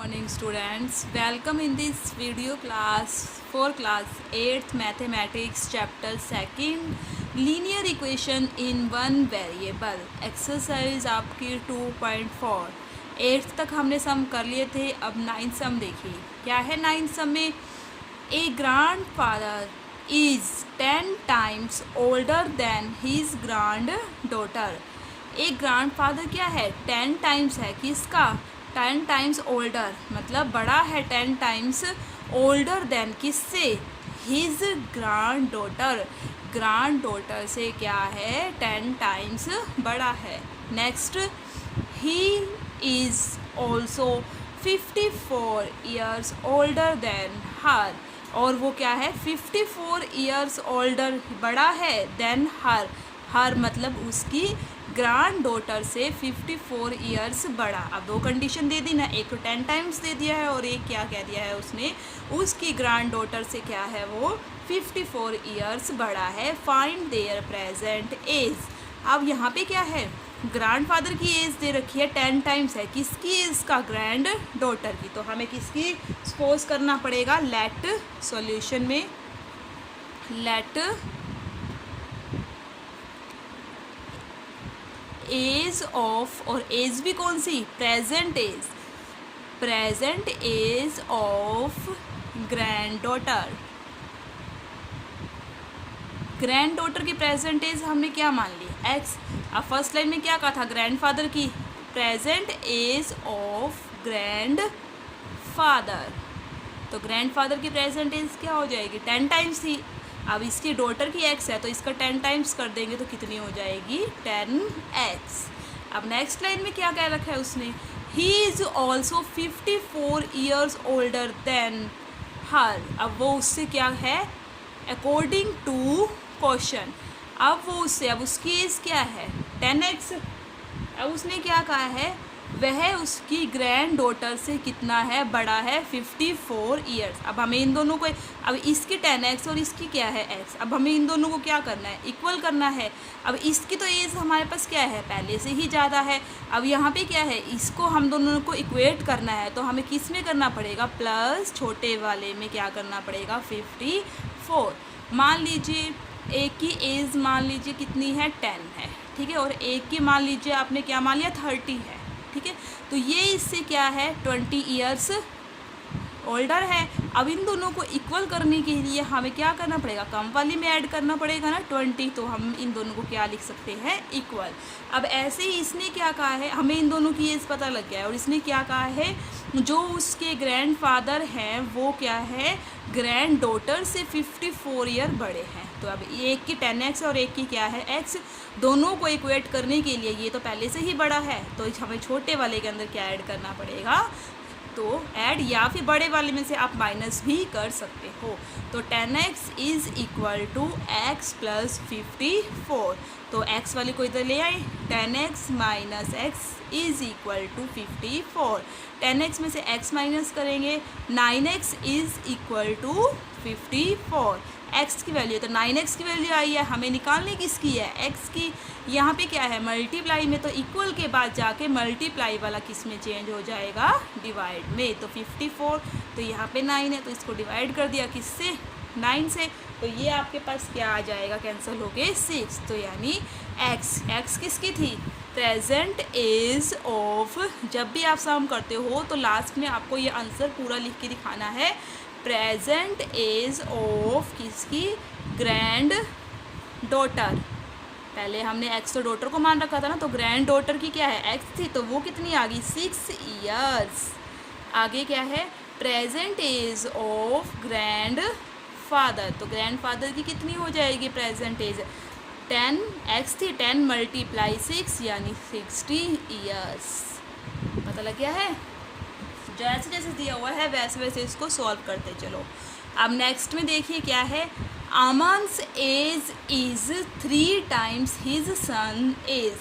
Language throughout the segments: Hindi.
Morning students, welcome in this video class for class 8th mathematics chapter 2nd linear equation in one variable exercise आपकी 2.4 8th तक हमने सम कर लिए थे। अब 9th सम देखिए क्या है। 9th सम में a grandfather is 10 times older than his granddaughter. एक ग्रैंड फादर क्या है 10 times है किसका 10 times ओल्डर मतलब बड़ा है 10 times ओल्डर देन किससे हिज ग्रैंड डॉटर से क्या है 10 times बड़ा है। Next he is also 54 years older than her और वो क्या है 54 years ओल्डर बड़ा है देन हर मतलब उसकी ग्रैंड डॉटर से 54 years बड़ा। अब दो कंडीशन दे दी ना, एक तो 10 times दे दिया है और एक क्या कह दिया है उसने उसकी ग्रैंड डॉटर से क्या है वो 54 years बड़ा है। Find their present age. अब यहाँ पे क्या है ग्रैंड फादर की एज दे रखी है 10 times है किसकी एज का ग्रैंड डॉटर की। तो हमें किसकी सपोज करना पड़ेगा लेट सॉल्यूशन में लेट एज ऑफ और एज भी कौन सी present age of granddaughter की प्रेजेंट एज हमने क्या मान ली एक्स। अब फर्स्ट लाइन में क्या कहा था ग्रैंडफादर की present age of grandfather. तो ग्रैंडफादर की प्रेजेंट एज क्या हो जाएगी 10 times थी। अब इसकी डॉटर की एक्स है तो इसका 10 times कर देंगे तो कितनी हो जाएगी 10x। अब नेक्स्ट लाइन में क्या कह रखा है उसने he is also 54 years older than her. अब वो उससे क्या है अकॉर्डिंग टू क्वेश्चन। अब वो उससे अब उसकी एज क्या है 10x। अब उसने क्या कहा है वह उसकी ग्रैंड डॉटर से कितना है बड़ा है 54 years। अब हमें इन दोनों को अब इसकी 10x और इसकी क्या है x। अब हमें इन दोनों को क्या करना है इक्वल करना है। अब इसकी तो एज हमारे पास क्या है पहले से ही ज़्यादा है। अब यहाँ पे क्या है इसको हम दोनों को इक्वेट करना है तो हमें किस में करना पड़ेगा प्लस छोटे वाले में क्या करना पड़ेगा 54। मान लीजिए एक की एज मान लीजिए कितनी है 10 है ठीक है और एक की मान लीजिए आपने क्या मान लिया 30 है ठीक है। तो ये इससे क्या है 20 years ओल्डर है। अब इन दोनों को इक्वल करने के लिए हमें क्या करना पड़ेगा कम वाली में ऐड करना पड़ेगा ना 20। तो हम इन दोनों को क्या लिख सकते हैं इक्वल। अब ऐसे ही इसने क्या कहा है हमें इन दोनों की एज पता लग गया है और इसने क्या कहा है जो उसके ग्रैंड फादर हैं वो क्या है ग्रैंड डॉटर से 54 year बड़े हैं। तो अब एक की 10x और एक की क्या है x। दोनों को इक्वेट करने के लिए ये तो पहले से ही बड़ा है तो हमें छोटे वाले के अंदर क्या ऐड करना पड़ेगा तो ऐड या फिर बड़े वाले में से आप माइनस भी कर सकते हो। तो 10x is equal to x plus 54। तो x वाले को इधर ले आए 10x minus x is equal to 54। 10x में से x माइनस करेंगे 9x is equal to 54। x की वैल्यू तो 9x की वैल्यू आई है हमें निकालने किसकी है x की। यहाँ पे क्या है मल्टीप्लाई में तो इक्वल के बाद जाके मल्टीप्लाई वाला किस में चेंज हो जाएगा डिवाइड में। तो 54 तो यहाँ पे 9 है तो इसको डिवाइड कर दिया किससे 9 से। तो ये आपके पास क्या आ जाएगा कैंसिल हो गए 6। तो यानी x किसकी थी प्रेजेंट एज ऑफ। जब भी आप सम करते हो तो लास्ट में आपको ये आंसर पूरा लिख के दिखाना है प्रेजेंट एज ऑफ किसकी ग्रैंड डॉटर। पहले हमने एक्स तो डॉटर को मान रखा था ना तो ग्रैंड डॉटर की क्या है एक्स थी तो वो कितनी आ गई 6 years। आगे क्या है present age of grandfather. तो ग्रैंड फादर की कितनी हो जाएगी प्रेजेंट एज 10x थी 10 मल्टीप्लाई 6 यानी 60 years। पता लग गया है जैसे जैसे दिया हुआ है वैसे वैसे इसको सॉल्व करते चलो। अब नेक्स्ट में देखिए क्या है Aman's age is 3 times his son age.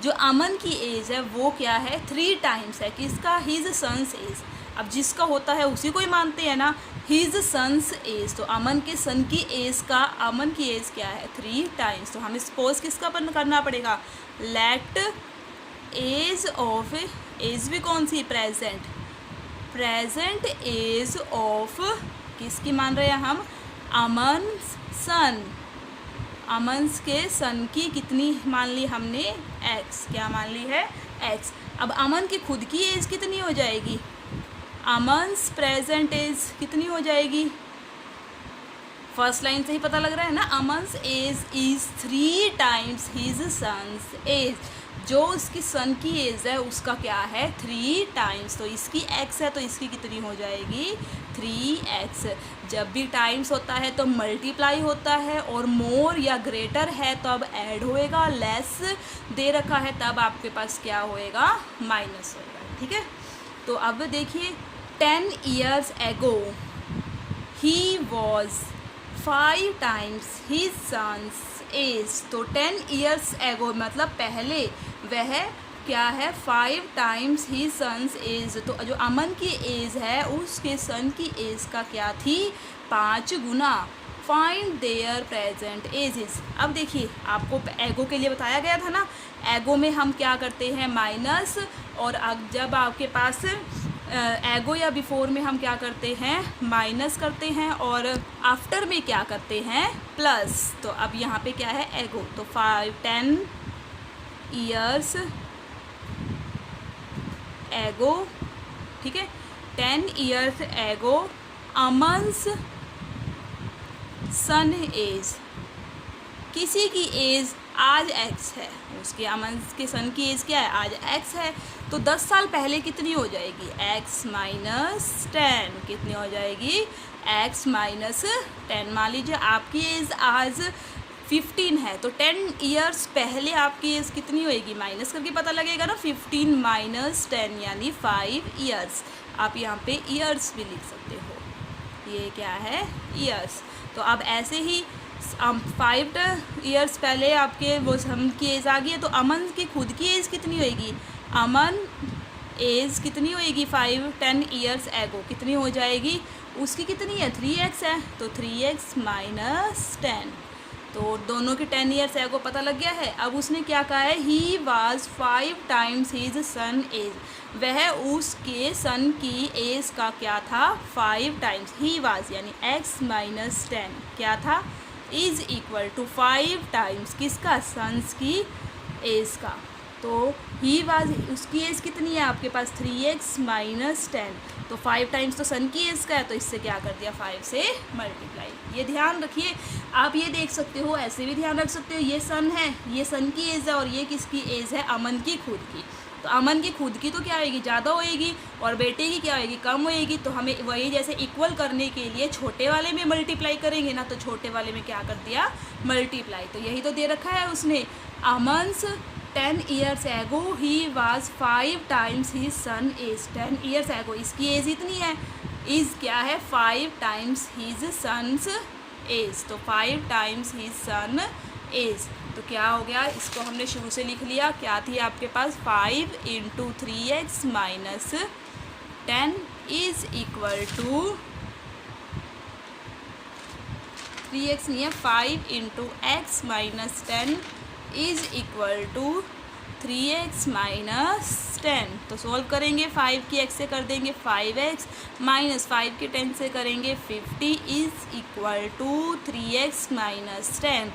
जो अमन की एज है वो क्या है 3 times है किसका हिज सन्स एज। अब जिसका होता है उसी को ही मानते हैं ना हिज सन्स एज। तो अमन के सन की एज का अमन की एज क्या है 3 times। तो हमें सपोज किसका करना पड़ेगा लेट एज ऑफ एज भी कौन सी प्रेजेंट प्रेजेंट एज ऑफ, किसकी मान रहे हैं हम, अमन सन, अमन के सन की कितनी मान ली हमने, एक्स, क्या मान ली है, एक्स। अब अमन की खुद की एज कितनी हो जाएगी, अमन्स प्रेजेंट एज कितनी हो जाएगी, फर्स्ट लाइन से ही पता लग रहा है ना, Aman's age is 3 times his son's age, जो उसकी सन की एज है उसका क्या है, 3 टाइम्स, तो इसकी एक्स है तो इसकी कितनी हो जाएगी, 3x। जब भी टाइम्स होता है तो मल्टीप्लाई होता है, और मोर या ग्रेटर है तो अब ऐड होएगा, लेस दे रखा है तब आपके पास क्या होएगा, माइनस होएगा, ठीक है। तो अब देखिए 10 years ago he was 5 times his son's age, तो 10 years ago मतलब पहले वह क्या है, 5 टाइम्स ही सन्स एज, तो जो अमन की एज है उसके सन की एज का क्या थी, 5 गुना। Find their present ages. अब देखिए आपको एगो के लिए बताया गया था ना, एगो में हम क्या करते हैं, माइनस, और अब जब आपके पास एगो या बिफोर में हम क्या करते हैं, माइनस करते हैं, और आफ्टर में क्या करते हैं, प्लस। तो अब यहाँ पे क्या है, एगो, तो 10 years एगो, ठीक है, 10 years एगो अमन्स सन एज, किसी की एज आज एक्स है, उसके अमन्स के सन की एज क्या है, आज एक्स है, तो 10 साल पहले कितनी हो जाएगी, एक्स माइनस 10, कितनी हो जाएगी, एक्स माइनस 10। मान लीजिए आपकी एज आज 15 है, तो 10 years पहले आपकी एज कितनी होएगी, माइनस करके पता लगेगा ना, 15 माइनस 10 यानी 5 years। आप यहाँ पे ईयर्स भी लिख सकते हो, ये क्या है, ईयर्स। तो अब ऐसे ही 5 years पहले आपके वो सम की एज आ गई है, तो अमन की खुद की एज कितनी होएगी, अमन एज कितनी होएगी, 10 years एगो कितनी हो जाएगी, उसकी कितनी है, 3x है, तो 3x माइनस 10। तो दोनों के 10 years एगो पता लग गया है। अब उसने क्या कहा है, he was 5 times his son age, वह उसके सन की एज का क्या था, 5 टाइम्स, ही वाज यानी x माइनस 10 क्या था, इज इक्वल टू 5 टाइम्स किसका, सन्स की एज का। तो ही वाज, उसकी एज कितनी है आपके पास, 3x माइनस 10, तो 5 टाइम्स तो सन की एज का है, तो इससे क्या कर दिया, 5 से मल्टीप्लाई। ये ध्यान रखिए, आप ये देख सकते हो, ऐसे भी ध्यान रख सकते हो, ये सन है, ये सन की एज है, और ये किसकी एज है, अमन की खुद की। तो अमन की खुद की तो क्या होएगी, ज़्यादा होएगी, और बेटे की क्या होएगी, कम होएगी। तो हमें वही जैसे इक्वल करने के लिए छोटे वाले में मल्टीप्लाई करेंगे ना, तो छोटे वाले में क्या कर दिया, मल्टीप्लाई। तो यही तो दे रखा है उसने, अमन्स 10 years ago he was 5 times his son age, 10 years एगो इसकी एज इतनी है, इज क्या है, 5 टाइम्स हिज सन्स एज, तो 5 टाइम्स हिज सन एज। तो क्या हो गया, इसको हमने शुरू से लिख लिया, क्या थी आपके पास, 5 × 3x minus 10 is equal to 3x नहीं है, 5 × x minus 10 is equal to 3x minus 10। तो सोल्व करेंगे, 5 की x से कर देंगे 5x, माइनस 5 के 10 से करेंगे 50 is equal to 3x minus 10।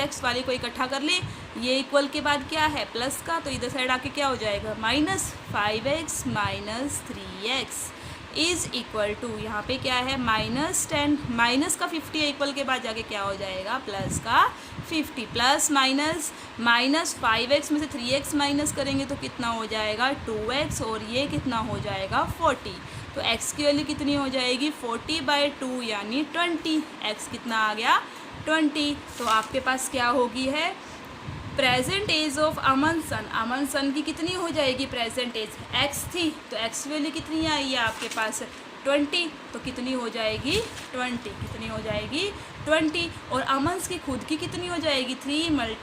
x वाले को इकट्ठा कर ले, ये इक्वल के बाद क्या है, प्लस का, तो इधर साइड आके क्या हो जाएगा, minus 5x minus 3x is equal to, यहाँ पे क्या है, माइनस 10, माइनस का 50 है, इक्वल के बाद जाके क्या हो जाएगा, प्लस का 50, प्लस माइनस, माइनस 5x में से 3x माइनस करेंगे तो कितना हो जाएगा, 2x, और ये कितना हो जाएगा, 40। तो x की वैल्यू कितनी हो जाएगी, 40/2 यानी 20, x कितना आ गया, 20। तो आपके पास क्या होगी है, प्रेजेंट एज ऑफ अमन सन की कितनी हो जाएगी, प्रेजेंट एज x थी, तो x वैल्यू कितनी आई है आपके पास, 20, तो कितनी हो जाएगी, 20, कितनी हो जाएगी, 20। और अमन्स की खुद की कितनी हो जाएगी, 3 ×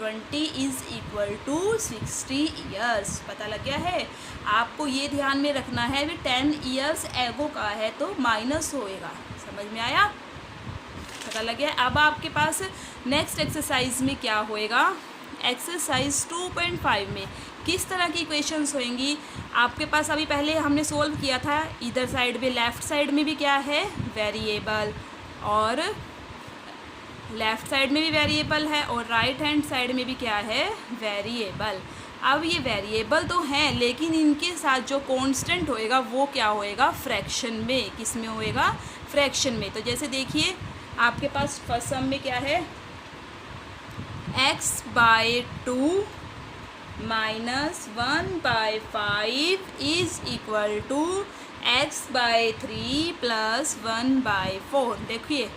20 इज इक्वल टू 60 years। पता लग गया है, आपको ये ध्यान में रखना है भी 10 years एगो का है तो माइनस होएगा, समझ में आया, पता लग गया। अब आपके पास नेक्स्ट एक्सरसाइज में क्या होएगा, एक्सरसाइज 2.5 में किस तरह की इक्वेशंस होंगी आपके पास? अभी पहले हमने सोल्व किया था, इधर साइड में लेफ़्ट साइड में भी क्या है, वेरिएबल, और लेफ़्ट साइड में भी वेरिएबल है और राइट हैंड साइड में भी क्या है, वेरिएबल। अब ये वेरिएबल तो हैं लेकिन इनके साथ जो कांस्टेंट होएगा वो क्या होएगा, फ्रैक्शन में। किस में होएगा, फ्रैक्शन में। तो जैसे देखिए आपके पास फर्स्ट सम में क्या है, x/2 minus 1/5 is equal to x/3 plus 1/4। देखिए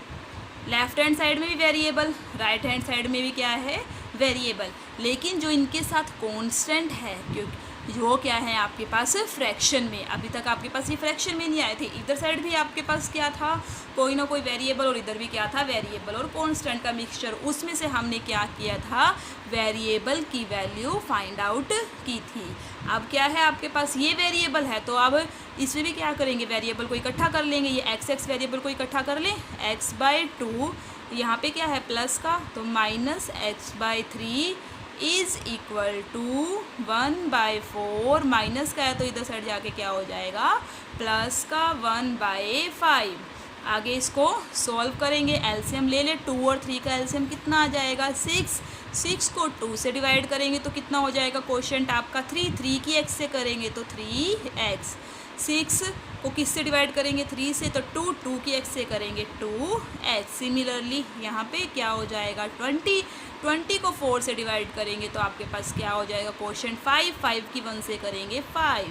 लेफ्ट हैंड साइड में भी वेरिएबल, राइट हैंड साइड में भी क्या है, वेरिएबल, लेकिन जो इनके साथ कांस्टेंट है क्योंकि वो क्या है आपके पास फ्रैक्शन में। अभी तक आपके पास ये फ्रैक्शन में नहीं आए थे, इधर साइड भी आपके पास क्या था, कोई ना कोई वेरिएबल, और इधर भी क्या था, वेरिएबल और कांस्टेंट का मिक्सचर। उसमें से हमने क्या किया था, वेरिएबल की वैल्यू फाइंड आउट की थी। अब क्या है आपके पास, ये वेरिएबल है तो अब इसमें भी क्या करेंगे, वेरिएबल को इकट्ठा कर लेंगे। ये x वेरिएबल को इकट्ठा कर लें, x/2 यहाँ पे क्या है प्लस का, तो minus x/3 is equal to 1/4, minus का है तो इधर साइड जाके क्या हो जाएगा, प्लस का 1/5। आगे इसको सॉल्व करेंगे, एलसीएम ले ले, 2 और 3 का एलसीएम कितना आ जाएगा, 6। 6 को 2 से डिवाइड करेंगे तो कितना हो जाएगा क्वोशिएंट आपका 3 की x से करेंगे तो 3x। 6 को किस से डिवाइड करेंगे, 3 से, तो 2 की x से करेंगे 2x। सिमिलरली यहाँ पे क्या हो जाएगा 20 को 4 से डिवाइड करेंगे तो आपके पास क्या हो जाएगा क्वोशिएंट 5 की 1 से करेंगे 5,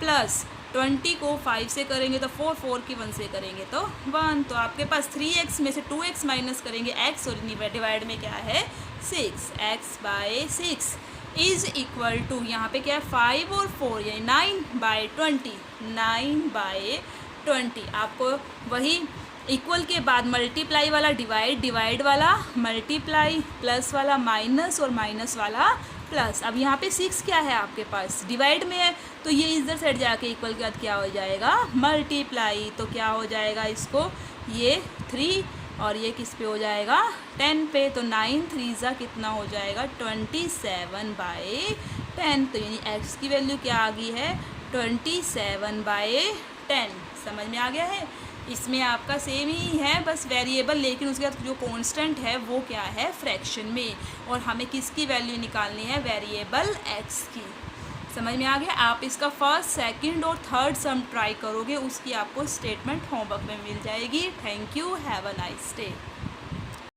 प्लस 20 को 5 से करेंगे तो 4 की 1 से करेंगे तो 1। तो आपके पास 3x में से 2x माइनस करेंगे x और डिवाइड में क्या है 6x/6 इज इक्वल टू यहाँ पे क्या है 5 और 4 यानी 9/20, 9/20। आपको वही इक्वल के बाद मल्टीप्लाई वाला डिवाइड, डिवाइड वाला मल्टीप्लाई, प्लस वाला माइनस और माइनस वाला प्लस। अब यहाँ पे 6 क्या है आपके पास, डिवाइड में है तो ये इधर साइड जाके इक्वल के बाद क्या हो जाएगा, मल्टीप्लाई। तो क्या हो जाएगा इसको, ये 3 और ये किस पे हो जाएगा 10 पे, तो 9 3 कितना हो जाएगा 27/10। तो यानी x की वैल्यू क्या आ गई है 27/10। समझ में आ गया है। इसमें आपका सेम ही है बस वेरिएबल, लेकिन उसके बाद जो कांस्टेंट है वो क्या है फ्रैक्शन में, और हमें किसकी वैल्यू निकालनी है, वेरिएबल x की। समझ में आ गया। आप इसका फर्स्ट, सेकंड और थर्ड सम ट्राई करोगे, उसकी आपको स्टेटमेंट होमवर्क में मिल जाएगी। Thank you, have a nice day.